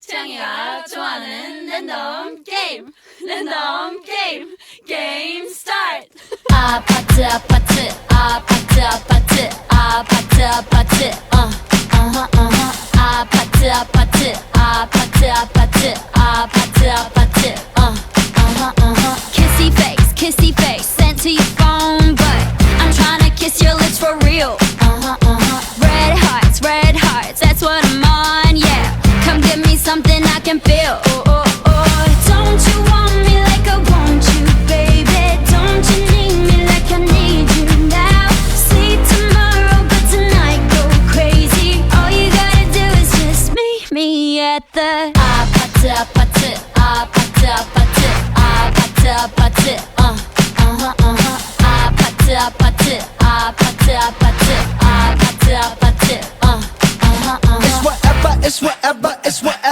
태양이가 좋아하는 랜덤 게임 게임 스타트. 아파트 아파트 아파트 아파트 아파트 아파트 아파트 아파트 아파트 아파트 아파트 아파트 kissy face sent to your phone, but I'm tryna kiss your lips for real. Red hearts, that's what I'm on, yeah. Come give me something I can feel. Don't you want me like I want you, baby? Don't you need me like I need you now? See tomorrow, but tonight go crazy. All you gotta do is just meet me at the 아파트 아파트 아파트 아파트 아파트 아파트 아파트 아파트 아파트 아파트 아파트 아파트 It's whatever, it's whatever, it's whatever.